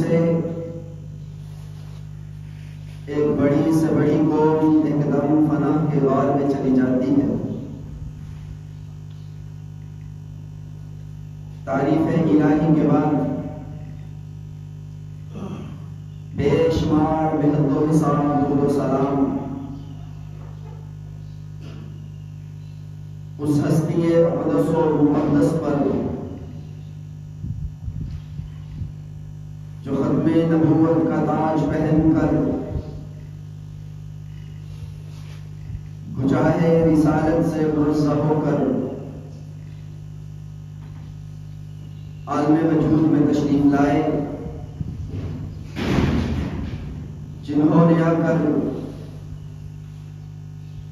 سے ایک بڑی سے بڑی قوم ایک دم فنا کے غار میں چلی جاتی ہے۔ تعریف الہی کے بعد بے شمار بے حد و حساب درود و سلام اس ہستی اقدس و مقدس پر جو ختم نبوت کا تاج پہن کر گجاہ رسالت سے منزہ ہو کر عالم وجود میں تشریف لائے، جنہوں نے آ کر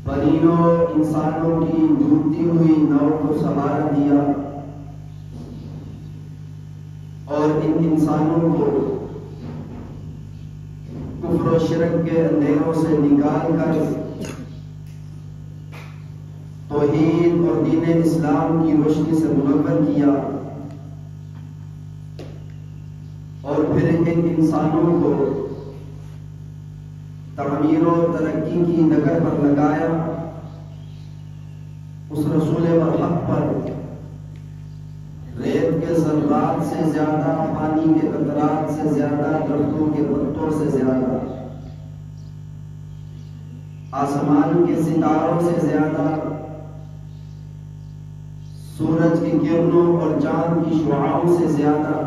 پرینوں انسانوں کی ڈوبتی ہوئی ناؤ کو سہارا دیا اور ان انسانوں کو کفر و شرک کے اندھیروں سے نکال کر توحید اور دین اسلام کی روشنی سے منور کیا، اور پھر ان انسانوں کو تعمیر و ترقی کی ڈگر پر لگایا، اس رسول برحق پر ریت کے ذرات سے زیادہ، پانی کے قطرات سے زیادہ، درختوں کے پتوں سے زیادہ، آسمان کے ستاروں سے زیادہ، سورج کی کرنوں اور چاند کی شعاعوں سے زیادہ،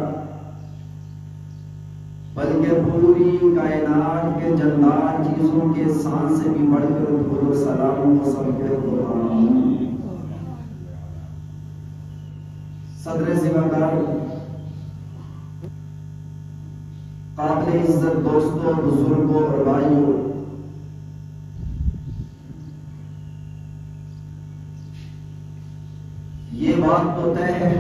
بلکہ پوری کائنات کے جاندار چیزوں کے سانس سے بھی بڑھ کر درود و سلام و سب کے قرآن صدر زبردار قابل عزت دوستوں، بزرگوں اور بھائیوں، یہ بات تو طے ہے،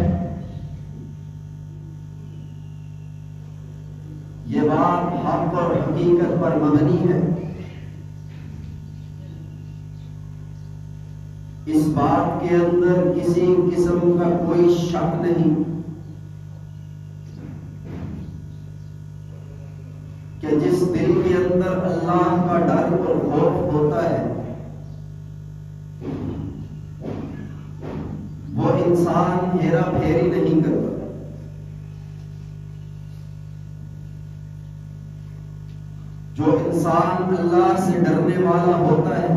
یہ بات حق اور حقیقت پر مبنی ہے، اس بات کے اندر کسی قسم کا کوئی شک نہیں کہ جس دل کے اندر اللہ کا ڈر اور خوف ہوتا ہے وہ انسان ہیرا پھیری نہیں کرتا۔ جو انسان اللہ سے ڈرنے والا ہوتا ہے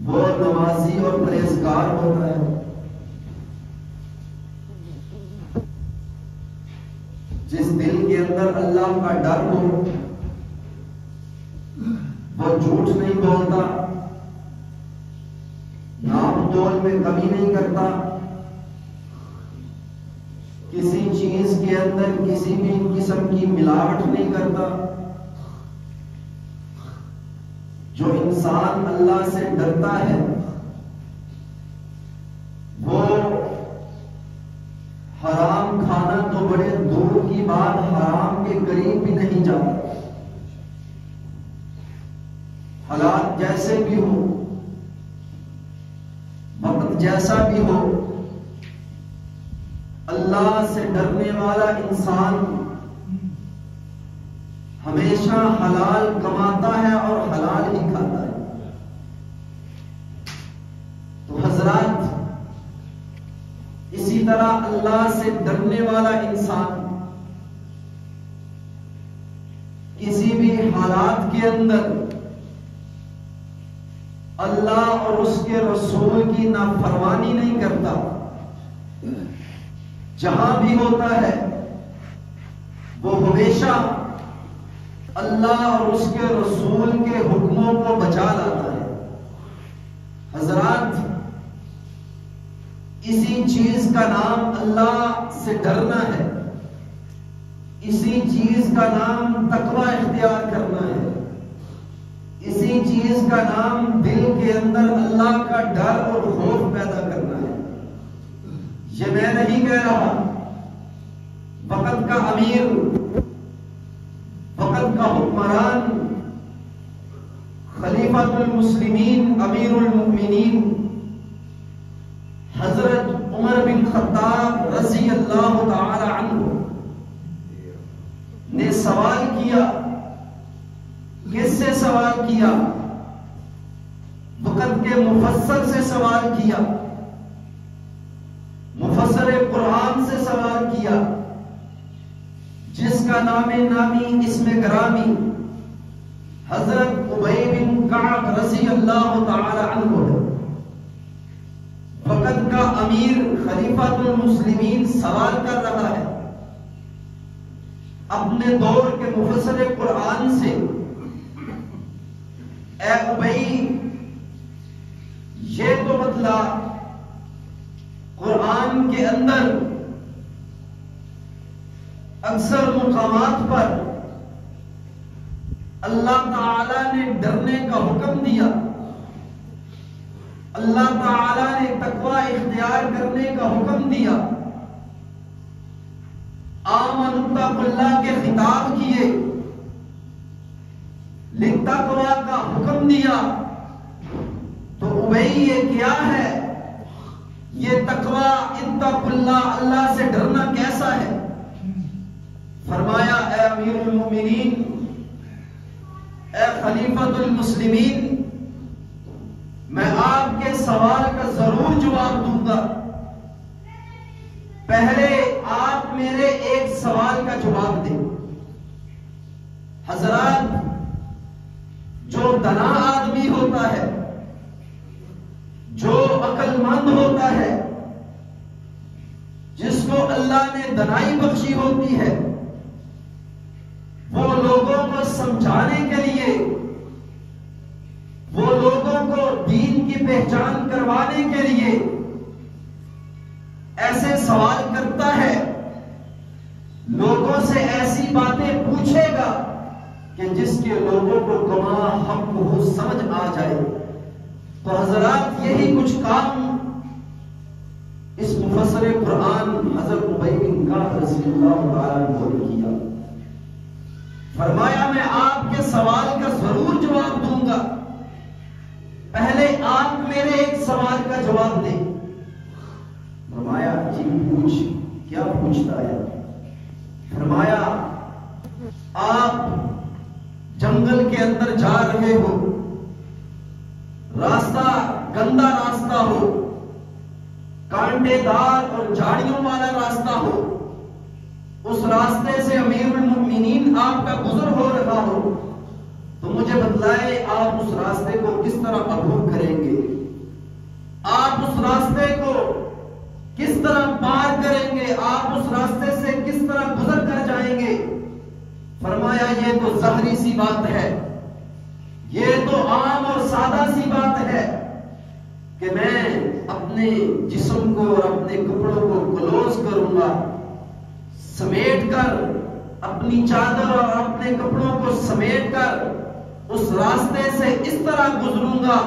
وہ نمازی اور پرہیزگار ہوتا ہے، جس دل کے اندر اللہ کا ڈر ہو وہ جھوٹ نہیں بولتا، ناپ تول میں کمی نہیں کرتا، کسی چیز کے اندر کسی بھی قسم کی ملاوٹ نہیں کرتا۔ جو انسان اللہ سے ڈرتا ہے وہ حرام کھانا تو بڑے دور کی بات، حرام کے قریب بھی نہیں جاتا۔ حالات جیسے بھی ہو، وقت جیسا بھی ہو، اللہ سے ڈرنے والا انسان ہمیشہ حلال کماتا ہے اور حلال ہی کھاتا ہے۔ تو حضرات، اسی طرح اللہ سے ڈرنے والا انسان کسی بھی حالات کے اندر اللہ اور اس کے رسول کی نافرمانی نہیں کرتا، جہاں بھی ہوتا ہے وہ ہمیشہ اللہ اور اس کے رسول کے حکموں کو بچا لاتا ہے۔ حضرات، اسی چیز کا نام اللہ سے ڈرنا ہے، اسی چیز کا نام تقوی اختیار کرنا ہے، اسی چیز کا نام دل کے اندر اللہ کا ڈر اور خوف پیدا کرنا ہے۔ یہ میں نہیں کہہ رہا، وقت کا امیر، وقت کا حکمران، خلیفۃ المسلمین، امیر المؤمنین حضرت عمر بن خطاب رضی اللہ تعالی سوال کیا، مفسر قرآن سے سوال کیا، جس کا نام نامی اسم گرامی حضرت ابی بن کعب رضی اللہ تعالی عنہ ہے۔ وقت کا امیر خلیفۃ المسلمین سوال کر رہا ہے اپنے دور کے مفسر قرآن سے، اے ابی یہ تو بتلا قرآن کے اندر اکثر مقامات پر اللہ تعالی نے ڈرنے کا حکم دیا، اللہ تعالی نے تقوی اختیار کرنے کا حکم دیا، آمنوا اتقوا اللہ کے خطاب کیے، للتقوی کا حکم دیا، تو ابی یہ کیا ہے؟ یہ تقوی اتقوا اللہ، اللہ سے ڈرنا کیسا ہے؟ فرمایا اے امیر المومنین، اے خلیفۃ المسلمین، میں آپ کے سوال کا ضرور جواب دوں گا، پہلے آپ میرے ایک سوال کا جواب دیں۔ حضرات، جو دانا آدمی ہوتا ہے، جو عقل مند ہوتا ہے، جس کو اللہ نے دانائی بخشی ہوتی ہے، وہ لوگوں کو سمجھانے کے لیے، وہ لوگوں کو دین کی پہچان کروانے کے لیے ایسے سوال کرتا ہے، لوگوں سے ایسی باتیں پوچھے گا کہ جس کے لوگوں کو کما حق کو سمجھ آ جائے۔ تو حضرات، یہی کچھ کام اس مفسر قرآن حضرت ابی بن کعب رضی اللہ تعالیٰ عنہ نے کیا۔ فرمایا میں آپ کے سوال کا ضرور جواب دوں گا، پہلے آپ میرے ایک سوال کا جواب دیں۔ فرمایا جی پوچھ، کیا پوچھتا ہے؟ فرمایا آپ جنگل کے اندر جا رہے ہو، راستہ گندا راستہ ہو، کانٹے دار اور جھاڑیوں والا راستہ ہو، اس راستے سے امیر المؤمنین آپ کا گزر ہو رہا ہو، تو مجھے بتلائے آپ اس راستے کو کس طرح عبور کریں گے؟ آپ اس راستے کو کس طرح پار کریں گے؟ آپ اس راستے سے کس طرح گزر کر جائیں گے؟ فرمایا یہ تو ظاہری سی بات ہے، یہ تو عام اور سادہ سی بات ہے کہ میں اپنے جسم کو اور اپنے کپڑوں کو کلوز کروں گا، سمیٹ کر اپنی چادر اور اپنے کپڑوں کو سمیٹ کر اس راستے سے اس طرح گزروں گا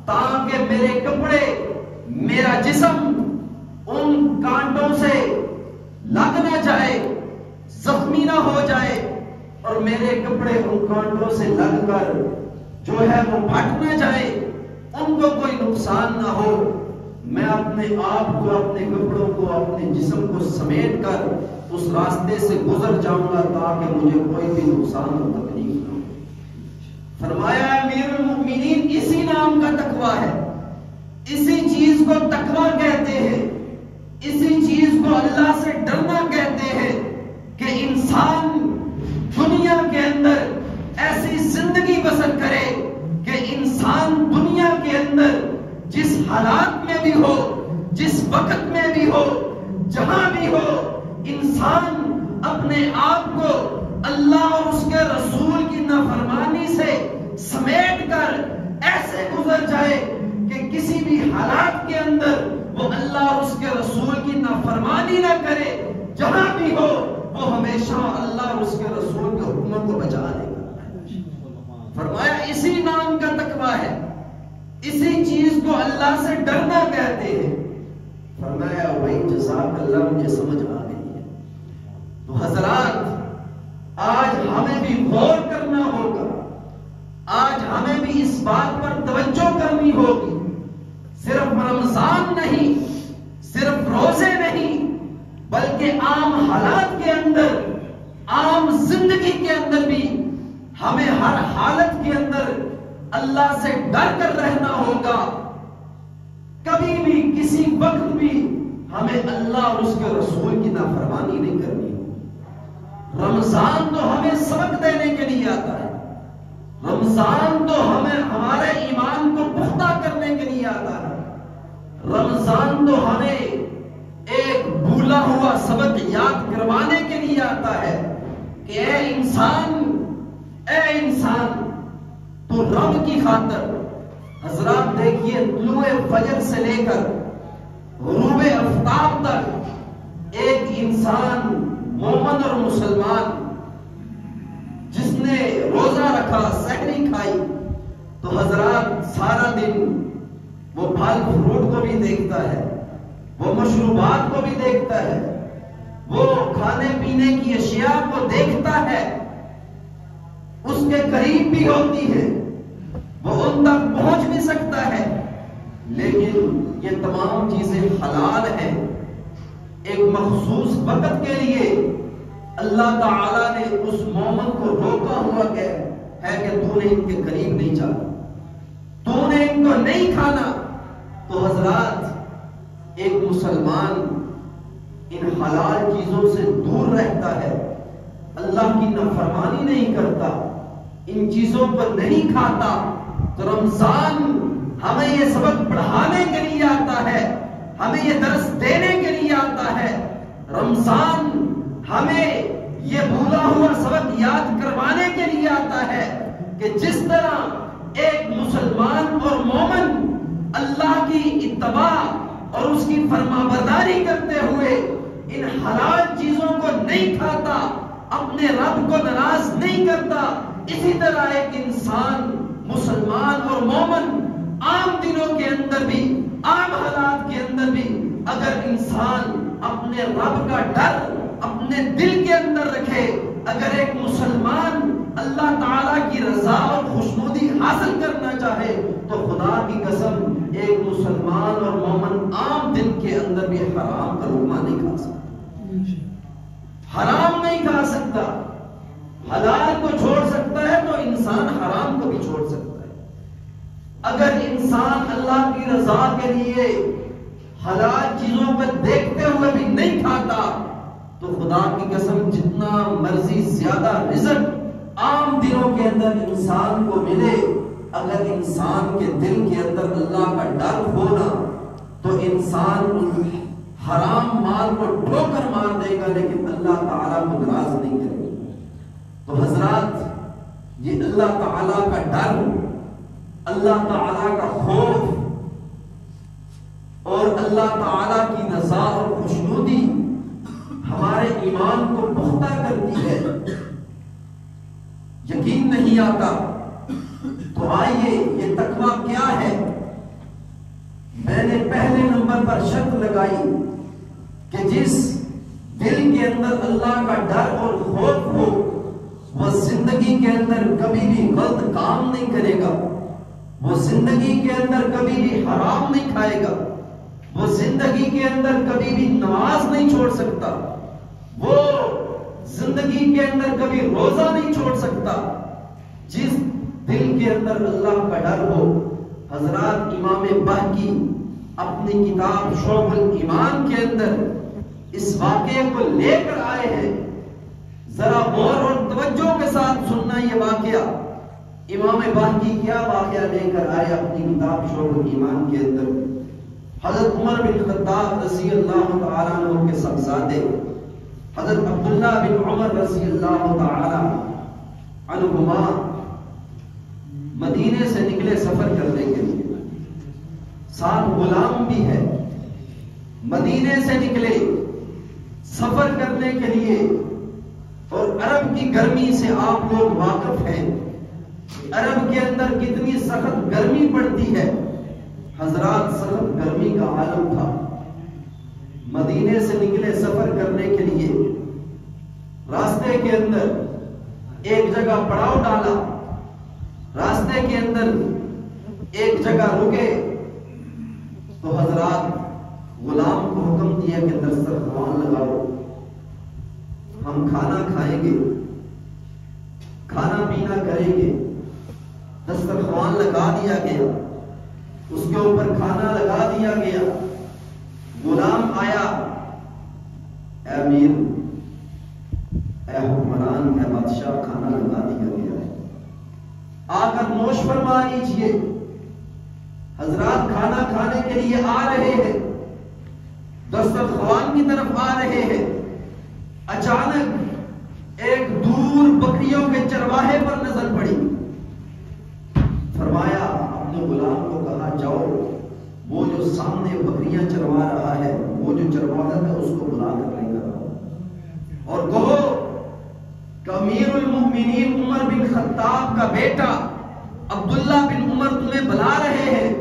تاکہ میرے کپڑے، میرا جسم ان کانٹوں سے لگ نہ جائے، زخمی نہ ہو جائے، اور میرے کپڑے ان کانٹوں سے لگ کر جو ہے وہ پھٹ نہ جائے، ان کو کوئی نقصان نہ ہو۔ میں اپنے آپ کو، اپنے کپڑوں کو، اپنے جسم کو سمیٹ کر اس راستے سے گزر جاؤں گا تاکہ مجھے کوئی بھی نقصان اور تکلیف نہ ہو۔ فرمایا امیر المؤمنین، اسی نام کا تقویٰ ہے، اسی چیز کو تقویٰ کہتے ہیں، اسی چیز کو اللہ سے ڈرنا کہتے ہیں کہ انسان دنیا کے اندر ایسی زندگی بسر کرے کہ انسان دنیا کے اندر جس حالات میں بھی ہو، جس وقت میں بھی ہو، جہاں بھی ہو، انسان اپنے آپ کو اللہ اور اس کے رسول کی نافرمانی سے سمیٹ کر ایسے گزر جائے کہ کسی بھی حالات کے اندر وہ اللہ اور اس کے رسول کی نافرمانی نہ کرے، جہاں بھی ہو وہ ہمیشہ اللہ اور اس کے رسول کے حکموں کو بچا لے گا۔ فرمایا اسی نام کا تقویٰ ہے، اسی چیز کو اللہ سے ڈرنا کہتے ہیں۔ فرمایا وہی جزاک اللہ، مجھے سمجھ آ گئی ہے۔ تو حضرات، آج ہمیں بھی غور کرنا ہوگا، آج ہمیں بھی اس بات پر توجہ کرنی ہوگی، صرف رمضان نہیں، صرف روزے نہیں، بلکہ عام حالات کے اندر، عام زندگی کے اندر بھی ہمیں ہر حالت کے اندر اللہ سے ڈر کر رہنا ہوگا۔ کبھی بھی کسی وقت بھی ہمیں اللہ اور اس کے رسول کی نافرمانی نہیں کرنی. رمضان تو ہمیں سبق دینے کے لیے آتا ہے. رمضان تو ہمیں ہمارے ایمان کو پختہ کرنے کے لیے آتا ہے. رمضان تو ہمیں ایک بھولا ہوا سبق یاد کروانے کے لیے آتا ہے کہ اے انسان تو رب کی خاطر. حضرات دیکھیے طلوع فجر سے لے کر غروب آفتاب تک ایک انسان مومن اور مسلمان جس نے روزہ رکھا، سحری کھائی، تو حضرات سارا دن وہ پھل فروٹ کو بھی دیکھتا ہے، وہ مشروبات کو بھی دیکھتا ہے، وہ کھانے پینے کی اشیاء کو دیکھتا ہے، اس کے قریب بھی ہوتی ہے، وہ ان تک پہنچ بھی سکتا ہے، لیکن یہ تمام چیزیں حلال ہیں. ایک مخصوص وقت کے لیے اللہ تعالیٰ نے اس مومن کو روکا ہوا ہے کہ تو نے ان کے قریب نہیں جانا، تو نے ان کو نہیں کھانا. تو حضرات ایک مسلمان ان حلال چیزوں سے دور رہتا ہے، اللہ کی نافرمانی نہیں کرتا، ان چیزوں پر نہیں کھاتا. تو رمضان ہمیں یہ سبق پڑھانے کے لیے آتا ہے، ہمیں یہ درس دینے کے لیے آتا ہے. رمضان ہمیں یہ بھولا ہوا سبق یاد کروانے کے لیے آتا ہے کہ جس طرح ایک مسلمان اور مومن اللہ کی اتباع اور اس کی فرما برداری کرتے ہوئے ان حلال چیزوں کو نہیں کھاتا، اپنے رب کو ناراض نہیں کرتا، اسی طرح ایک انسان مسلمان اور مومن عام دنوں کے اندر بھی، عام حالات کے اندر بھی اگر انسان اپنے رب کا ڈر اپنے دل کے اندر رکھے، اگر ایک مسلمان اللہ تعالیٰ کی رضا اور خوشنودی حاصل کرنا چاہے، تو خدا کی قسم ایک مسلمان اور مومن عام دن کے اندر بھی حرام کا لقمہ نہیں کھا سکتا، حرام نہیں کھا سکتا. حلال کو چھوڑ سکتا ہے تو انسان حرام کو بھی چھوڑ سکتا ہے. اگر انسان اللہ کی رضا کے لیے حلال چیزوں پر دیکھتے ہوئے بھی نہیں کھاتا، تو خدا کی قسم جتنا مرضی زیادہ رزق عام دنوں کے اندر انسان کو ملے، اگر انسان کے دل کے اندر اللہ کا ڈر ہونا تو انسان حرام مال کو ٹھوکر مار دے گا، لیکن اللہ تعالیٰ کو ناراض نہیں کرے گا. تو حضرات یہ اللہ تعالیٰ کا ڈر، اللہ تعالیٰ کا خوف اور اللہ تعالیٰ کی رضا اور خوشنودی ہمارے ایمان کو پختہ کرتی ہے. یقین نہیں آتا تو آئیے یہ تقویٰ کیا ہے. میں نے پہلے نمبر پر شرط لگائی کہ جس دل کے اندر اللہ کا ڈر اور خوف ہو وہ زندگی کے اندر کبھی بھی غلط کام نہیں کرے گا، وہ زندگی کے اندر کبھی بھی حرام نہیں کھائے گا، وہ زندگی کے اندر کبھی بھی نماز نہیں چھوڑ سکتا، وہ زندگی کے اندر کبھی روزہ نہیں چھوڑ سکتا. جس دل کے اندر اللہ کا ڈر ہو. حضرات امام بہقی اپنی کتاب شعب الایمان کے اندر اس واقعے کو لے کر آئے ہیں. ذرا غور اور توجہ کے ساتھ سننا یہ واقعہ. امام بہقی کیا واقعہ لے کر آئے اپنی کتاب شعب الایمان کے اندر. حضرت عمر بن خطاب رضی اللہ تعالیٰ عنہ کے صاحبزادے حضرت عبداللہ بن عمر رضی اللہ تعالیٰ عنہما مدینے سے نکلے سفر کرنے کے لیے، ساتھ غلام بھی ہے. مدینے سے نکلے سفر کرنے کے لیے، اور عرب کی گرمی سے آپ لوگ واقف ہیں. عرب کے اندر کتنی سخت گرمی پڑتی ہے. حضرات سخت گرمی کا عالم تھا. مدینے سے نکلے سفر کرنے کے لیے، راستے کے اندر ایک جگہ پڑاؤ ڈالا، راستے کے اندر ایک جگہ رکے تو حضرات غلام کو حکم دیا کہ دسترخوان لگاؤ، ہم کھانا کھائیں گے، کھانا پینا کریں گے. دسترخوان لگا دیا گیا. اس کے اوپر کھانا لگا دیا گیا. غلام آیا، اے امیر، اے حکمران، اے بادشاہ، کھانا لگا دیا گیا ہے، آ کر نوش فرما لیجیے. حضرات کھانا کھانے کے لیے آ رہے ہیں، دسترخوان کی طرف آ رہے ہیں. اچانک ایک دور بکریوں کے چرواہے پر نظر پڑی. فرمایا، اپنے غلام کو کہا، جاؤ وہ جو سامنے بکریاں چروا رہا ہے، وہ جو چرواہا ہے، اس کو بلا کر لے کر آؤ اور کہو کہ امیر المؤمنین عمر بن خطاب کا بیٹا عبداللہ بن عمر تمہیں بلا رہے ہیں،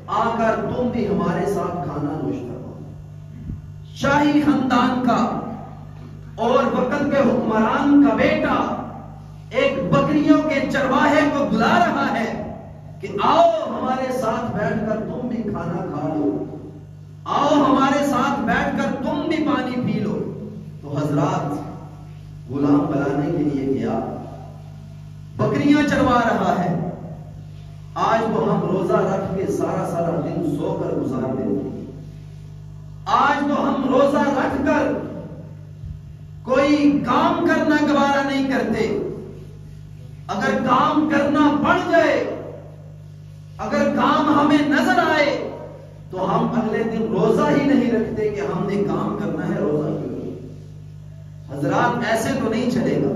آ کر تم بھی ہمارے ساتھ کھانا نوش کرو. شاہی خاندان کا اور وقت کے حکمران کا بیٹا ایک بکریوں کے چرواہے کو بلا رہا ہے کہ آؤ ہمارے ساتھ بیٹھ کر تم بھی کھانا کھا لو، آؤ ہمارے ساتھ بیٹھ کر تم بھی پانی پی لو. تو حضرات غلام بلانے کے لیے گیا، بکریاں چروا رہا ہے. آج تو ہم روزہ رکھ کے سارا سارا دن سو کر گزار دیتے ہیں. آج تو ہم روزہ رکھ کر کوئی کام کرنا گوارا نہیں کرتے. اگر کام کرنا پڑ جائے، اگر کام ہمیں نظر آئے تو ہم اگلے دن روزہ ہی نہیں رکھتے کہ ہم نے کام کرنا ہے، روزہ کیوں. حضرات ایسے تو نہیں چلے گا.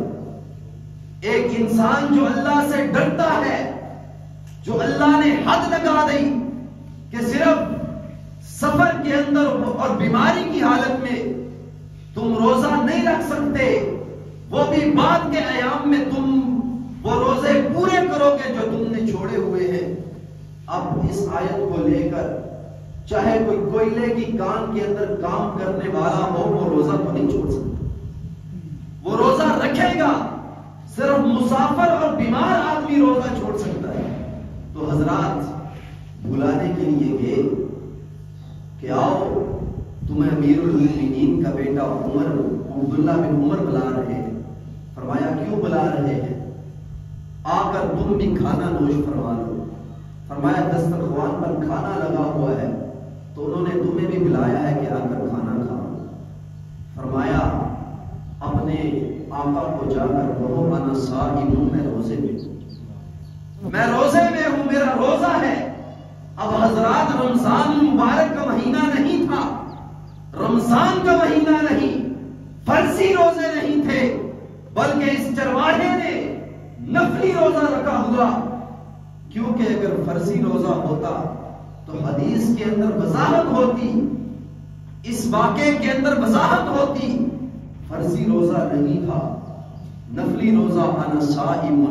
ایک انسان جو اللہ سے ڈرتا ہے، جو اللہ نے حد لگا دی کہ صرف سفر کے اندر اور بیماری کی حالت میں تم روزہ نہیں رکھ سکتے، وہ بھی بعد کے ایام میں تم وہ روزے پورے کرو گے جو تم نے چھوڑے ہوئے ہیں. اب اس آیت کو لے کر چاہے کوئی کوئلے کی کان کے اندر کام کرنے والا ہو، وہ روزہ تو نہیں چھوڑ سکتا، وہ روزہ رکھے گا. صرف مسافر اور بیمار آدمی روزہ چھوڑ سکتا ہے. تو حضرات بلانے کے لیے گئے کہ آؤ تمہیں امیر المؤمنین کا بیٹا عمر عبداللہ بن عمر بلا رہے ہیں. فرمایا کیوں بلا رہے ہیں؟ آ کر تم بھی کھانا نوش فرما لو. فرمایا دسترخوان پر کھانا لگا ہوا ہے تو انہوں نے تمہیں بھی بلایا ہے کہ آ کر کھانا کھاؤ. فرمایا اپنے آقا کو جا کر کہو انا صائم ہوں، میں روزے میں ہوں، میں روزے میں ہوں، میرا روزہ ہے. اب حضرات رمضان مبارک کا مہینہ نہیں تھا، رمضان کا مہینہ نہیں، فرضی روزے نہیں تھے، بلکہ اس چرواہے نے نفلی روزہ رکھا ہوا. کیونکہ اگر فرضی روزہ ہوتا تو حدیث کے اندر وضاحت ہوتی، اس واقعے کے اندر وضاحت ہوتی. فرضی روزہ نہیں تھا، نفلی روزہ. انا صائم،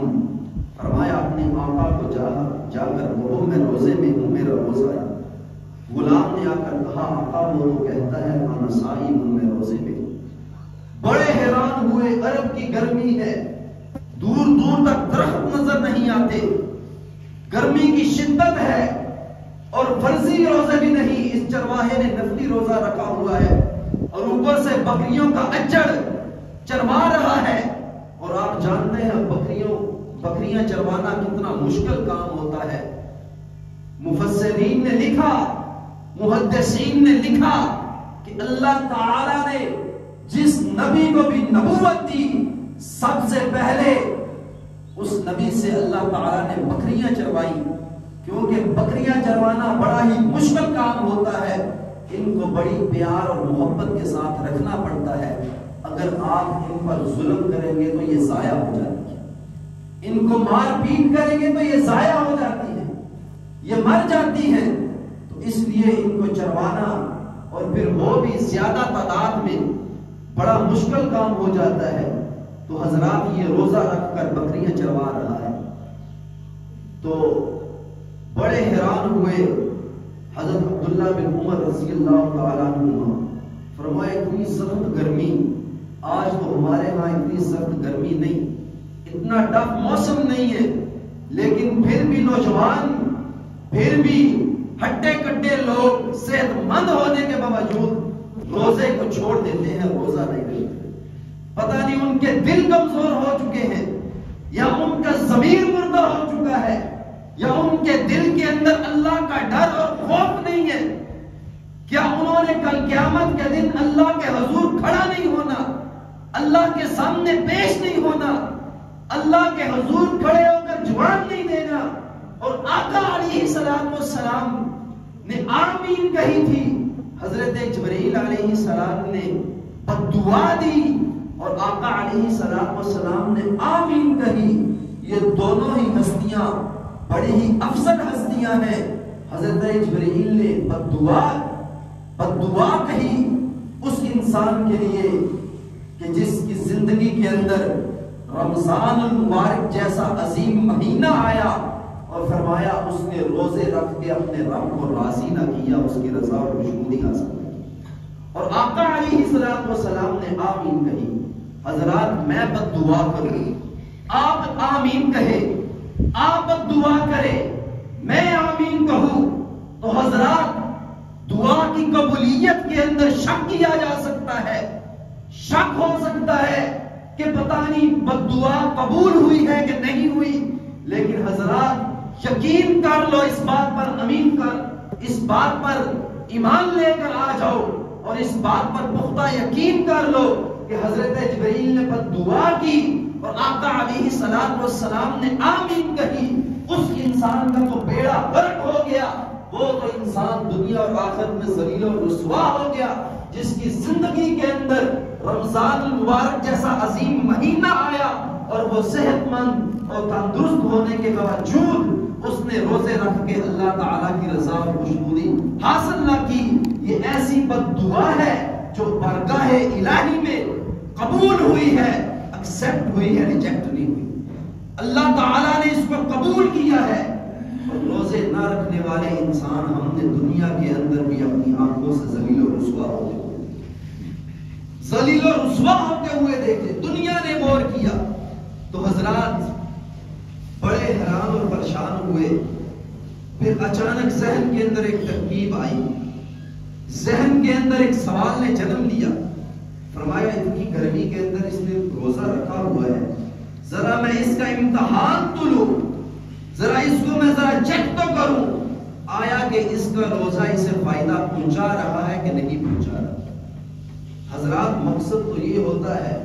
فرمایا اپنے آقا کو جا کر کہو میں روزے میں ہوں، میرا روزہ ہے. غلام نے آ کر کہا آقا وہ تو کہتا ہے انا صائم ہوں، میں روزے میں ہوں. بڑے حیران ہوئے. عرب کی گرمی ہے، دور دور تک درخت نظر نہیں آتے، گرمی کی شدت ہے، اور فرضی روزے بھی نہیں. اس چرواہے نے نفلی روزہ رکھا ہوا ہے اور اوپر سے بکریوں کا اچڑ چروا رہا ہے. اور آپ جانتے ہیں بکریاں چروانا کتنا مشکل کام ہوتا ہے. مفسرین نے لکھا، محدثین نے لکھا کہ اللہ تعالی نے جس نبی کو بھی نبوت دی، سب سے پہلے اس نبی سے اللہ تعالی نے بکریاں چروائی. کیونکہ بکریاں چروانا بڑا ہی مشکل کام ہوتا ہے، ان کو بڑی پیار اور محبت کے ساتھ رکھنا پڑتا ہے. اگر آپ ان پر ظلم کریں گے تو یہ ضائع ہو جاتی ہے، ان کو مار پیٹ کریں گے تو یہ ضائع ہو جاتی ہے، یہ مر جاتی ہے. تو اس لیے ان کو چروانا اور پھر وہ بھی زیادہ تعداد میں بڑا مشکل کام ہو جاتا ہے. تو حضرات یہ روزہ رکھ کر بکریاں چروا رہا ہے. تو بڑے حیران ہوئے. حضرت عبداللہ بن عمر رضی اللہ تعالیٰ عنہ فرمائے اتنی سخت گرمی، آج تو ہمارے ہاں اتنی سخت گرمی نہیں، اتنا ٹف موسم نہیں ہے، لیکن پھر بھی نوجوان، پھر بھی ہٹے کٹے لوگ صحت مند ہونے کے باوجود روزے کو چھوڑ دیتے ہیں، روزہ نہیں رکھتے. پتہ نہیں ان کے دل کمزور ہو چکے ہیں، یا ان کا ضمیر مردہ ہو چکا ہے، یا ان کے دل کے اندر اللہ کا ڈر اور خوف نہیں ہے؟ کیا انہوں نے کل قیامت کے دن اللہ کے حضور کھڑا نہیں ہونا، اللہ کے سامنے پیش نہیں ہونا، اللہ کے حضور کھڑے ہو کر جواب نہیں دینا؟ اور آقا علیہ السلام نے آمین کہی تھی، حضرت جبرائیل علیہ السلام نے بددعا دی اور آقا علیہ السلام نے آمین کہی۔ یہ دونوں ہی ہستیاں بڑی ہی افضل ہستیاں ہیں۔ حضرت جبرائیل نے بددعا کہی اس انسان کے لیے کہ جس کی زندگی کے اندر رمضان المبارک جیسا عظیم مہینہ آیا اور فرمایا اس نے روزے رکھ کے اپنے رب کو راضی نہ کیا، اس کی رضا اور خوشنودی حاصل کی۔ اور آقا علیہ السلام نے آمین کہی۔ حضرات میں بددعا کروں، آپ آمین کہے، آپ بددعا کرے، میں آمین کہوں، تو حضرات دعا کی قبولیت کے اندر شک کیا جا سکتا ہے، شک ہو سکتا ہے کہ پتہ نہیں بددعا قبول ہوئی ہے کہ نہیں ہوئی، لیکن حضرات یقین کر لو، اس بات پر امین کر، اس بات پر ایمان لے کر آ جاؤ اور اس بات پر پختہ یقین کر لو کہ حضرت جبرائیل نے بددعا کی اور آقا علیہ السلام نے آمین کہی، اس انسان کا تو بیڑا غرق ہو گیا، وہ تو انسان دنیا اور آخرت میں ذلیل و رسوا ہو گیا جس کی زندگی کے اندر رمضان المبارک جیسا عظیم مہینہ آیا اور وہ صحت مند اور تندرست ہونے کے باوجود اس نے روزے رکھ کے اللہ تعالیٰ کی رضا اور خوشنودی حاصل نہ کی۔ یہ ایسی بددعا ہے جو بارگاہ الہی میں قبول ہوئی ہے، ایکسپٹ ہوئی ہے، ریجیکٹ نہیں ہوئی۔ اللہ تعالیٰ نے اس کو قبول کیا ہے۔ اور روزے نہ رکھنے والے انسان ہم نے دنیا کے اندر بھی اپنی آنکھوں سے ذلیل و رسوا ہوتے ہوئے، ذلیل و رسوا ہوتے ہوئے دیکھے، دنیا نے غور کیا۔ تو حضرات بڑے حیران اور پریشان ہوئے۔ پھر اچانک ذہن کے اندر ایک ترکیب آئی، ذہن کے اندر ایک سوال نے جنم لیا۔ فرمایا اتنی گرمی کے اندر اس نے روزہ رکھا ہوا ہے، ذرا میں اس کا امتحان تو لوں، ذرا اس کو میں ذرا چیک تو کروں، آیا کہ اس کا روزہ اسے فائدہ پہنچا رہا ہے کہ نہیں پہنچا رہا۔ حضرات مقصد تو یہ ہوتا ہے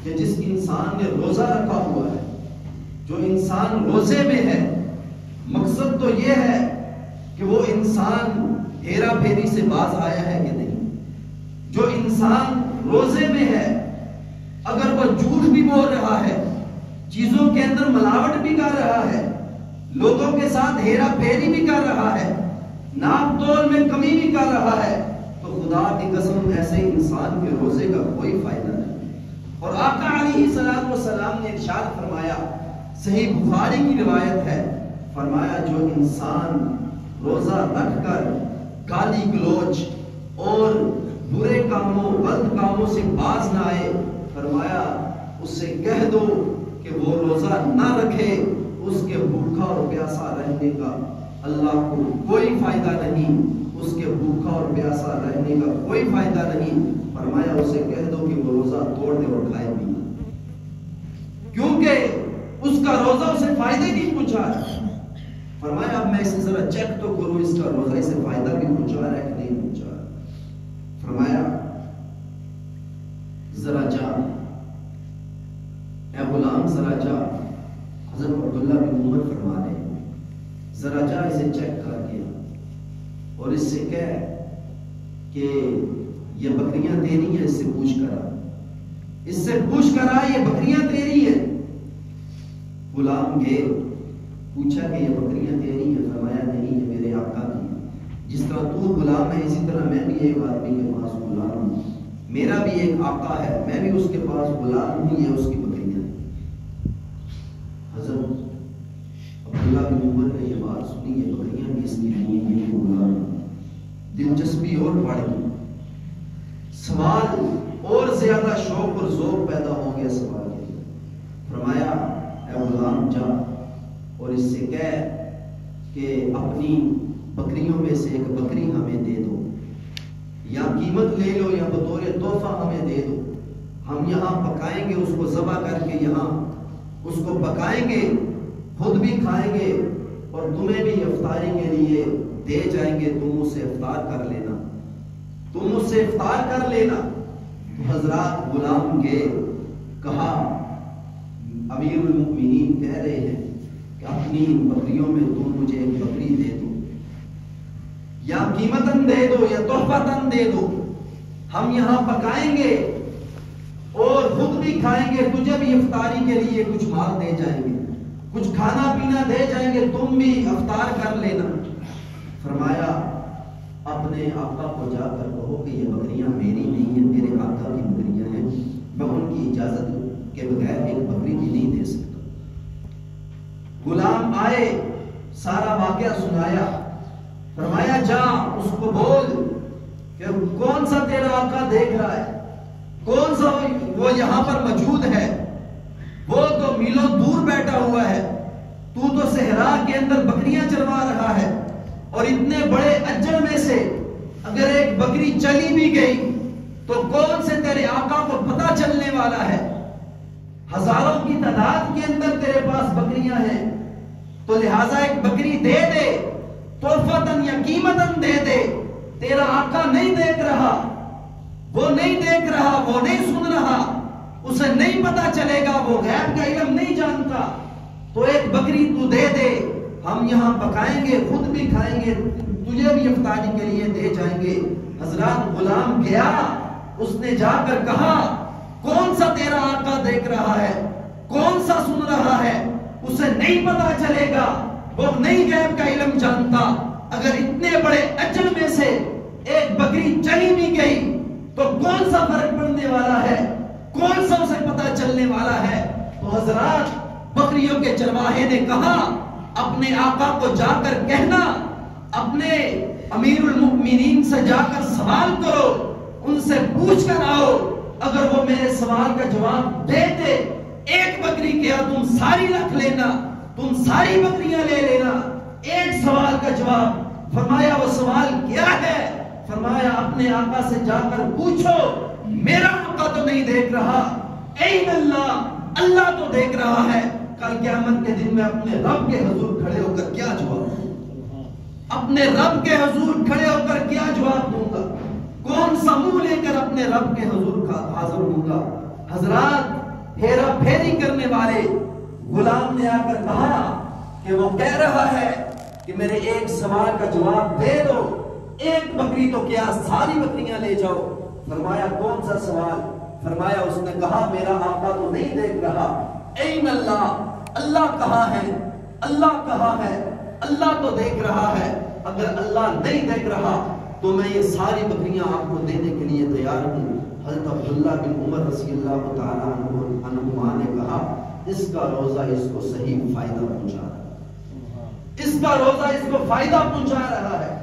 کہ جس انسان نے روزہ رکھا ہوا ہے، جو انسان روزے میں ہے، مقصد تو یہ ہے کہ وہ انسان ہیرا پھیری سے باز آیا ہے کہ نہیں۔ جو انسان روزے میں ہے، اگر وہ جھوٹ بھی بول رہا ہے، چیزوں کے اندر ملاوٹ بھی کر رہا ہے، لوگوں کے ساتھ ہیرا پھیری بھی کر رہا ہے، ناپ تول میں کمی بھی کر رہا ہے، تو خدا کی قسم ایسے انسان کے روزے کا کوئی فائدہ نہیں۔ اور آقا علیہ السلام نے ارشاد فرمایا، صحیح بخاری کی روایت ہے، فرمایا جو انسان روزہ رکھ کر گالی گلوچ اور برے کاموں غلط کاموں سے باز نہ آئے، فرمایا اس سے کہہ دو کہ وہ روزہ نہ رکھے، اس کے بھوکا اور پیاسا رہنے کا اللہ کو کوئی فائدہ نہیں، اس کے بھوکا اور پیاسا رہنے کا کوئی فائدہ نہیں۔ فرمایا اسے کہہ دو کہ وہ روزہ توڑ دے اور کھائے بھی، کیونکہ اس کا روزہ اسے فائدے نہیں پہنچا رہا۔ فرمایا اب میں اسے ذرا چیک تو کروں، اس کا روزہ اسے فائدہ بھی پہنچا رہا ہے کہ نہیں پہنچا رہا۔ فرمایا ذرا جا اے غلام، ذرا جا، حضرت عبداللہ بن عمر فرما رہے ہیں، ذرا جا اسے چیک کر کے اور اس سے کہہ کہ یہ بکریاں تیری ہیں، اس سے پوچھ کر آ، اس سے پوچھ کر آ یہ بکریاں تیری ہیں۔ غلام گئے، پوچھا کہ یہ بکریاں تیری ہیں؟ فرمایا نہیں، یہ میرے آقا کی، جس طرح تو غلام ہے اسی طرح میں بھی ایک آدمی کے پاس غلام ہوں، میرا بھی ایک آقا ہے، میں بھی اس کے پاس غلام ہوں، یہ اس کی بکریاں۔ حضرت عبداللہ بن عمر نے یہ بات سنی، یہ بکریاں بھی اس کی نہیں ہیں، غلام۔ دلچسپی اور بڑھ گئی، سوال اور زیادہ شوق اور ذوق پیدا ہو گیا سوال کے لیے۔ فرمایا اے غلام جا اور اس سے کہہ کہ اپنی بکریوں میں سے ایک بکری ہمیں دے دو، یا قیمت لے لو یا بطور تحفہ ہمیں دے دو، ہم یہاں پکائیں گے، اس کو ذبح کر کے یہاں اس کو پکائیں گے، خود بھی کھائیں گے اور تمہیں بھی افطاری کے لیے دے جائیں گے، تم اس سے افطار کر لینا، تم اس سے افطار کر لینا۔ تو حضرات غلام گئے، کہا امیر المؤمنین کہہ رہے ہیں کہ اپنی بکریوں میں تم مجھے ایک بکری دے دو، یا قیمتاً دے دو یا تحفتاً دے دو، ہم یہاں پکائیں گے اور خود بھی کھائیں گے، تجھے بھی افطاری کے لیے کچھ مال دے جائیں گے، کچھ کھانا پینا دے جائیں گے، تم بھی افطار کر لینا۔ فرمایا اپنے آقا کو جا کر کہو کہ یہ بکریاں میری نہیں ہیں، میرے آقا کی بکریاں ہیں، میں ان کی اجازت کے بغیر ایک بکری بھی نہیں دے سکتا۔ غلام آئے، سارا واقعہ سنایا، فرمایا جا اس کو بول کہ کون سا تیرا آقا دیکھ رہا ہے، کون سا وہ یہاں پر موجود ہے، وہ تو میلوں دور بیٹھا ہوا ہے، تو صحرا کے اندر بکریاں چروا رہا ہے، اور اتنے بڑے اجر میں سے اگر ایک بکری چلی بھی گئی تو کون سے تیرے آقا کو پتہ چلنے والا ہے، ہزاروں کی تعداد کے اندر تیرے پاس بکریاں ہیں، تو لہٰذا ایک بکری دے دے، تحفتاً یا قیمتاً دے دے، تیرا آقا نہیں دیکھ رہا، وہ نہیں دیکھ رہا، وہ نہیں سن رہا، اسے نہیں پتا چلے گا، وہ غیب کا علم نہیں جانتا، تو ایک بکری تو دے دے، ہم یہاں پکائیں گے، خود بھی کھائیں گے، تجھے بھی افطاری کے لیے دے جائیں گے۔ حضرات غلام گیا، اس نے جا کر کہا کون سا تیرا آقا دیکھ رہا ہے، کون سا سن رہا ہے، اسے نہیں پتا چلے گا، وہ نہیں غیب کا علم جانتا، اگر اتنے بڑے اجر میں سے ایک بکری چلی بھی گئی تو کون سا فرق پڑنے والا ہے، کون سا اسے پتا چلنے والا ہے۔ تو حضرات بکریوں کے چرواہے نے کہا اپنے آقا کو جا کر کہنا، اپنے امیر المؤمنین سے جا کر سوال کرو، ان سے پوچھ کر آؤ، اگر وہ میرے سوال کا جواب دے دے، ایک بکری کیا تم ساری رکھ لینا، تم ساری بکریاں لے لینا، ایک سوال کا جواب۔ فرمایا وہ سوال کیا ہے؟ فرمایا اپنے آقا سے جا کر پوچھو، میرا آقا تو نہیں دیکھ رہا، این اللہ، اللہ تو دیکھ رہا ہے۔ کل قیامت کے دن میں اپنے رب کے حضور کھڑے ہو کر کیا جواب دوں گا؟ اپنے رب کے حضور کھڑے ہو کر کیا جواب دوں گا؟ کون سا منہ لے کر اپنے رب کے حضور کا حاضر ہوں گا؟ حضرات پھیرا پھیری کرنے والے غلام نے آ کر کہا کہ وہ کہہ رہا ہے کہ میرے ایک سوال کا جواب دے دو، ایک بکری تو کیا ساری بکریاں لے جاؤ۔ فرمایا کون سا سوال؟ فرمایا اس نے کہا میرا آقا تو نہیں دیکھ رہا، این اللہ، اللہ کہاں ہے، اللہ کہاں ہے، اللہ تو دیکھ رہا ہے، اگر اللہ نہیں دیکھ رہا تو میں یہ ساری بکریاں آپ کو دینے کے لیے تیار ہوں۔ حضرت عبداللہ بن عمر رضی اللہ تعالیٰ عنہما نے کہا اس کا روزہ اس کو صحیح فائدہ پہنچا رہا ہے، اس کا روزہ اس کو فائدہ پہنچا رہا ہے۔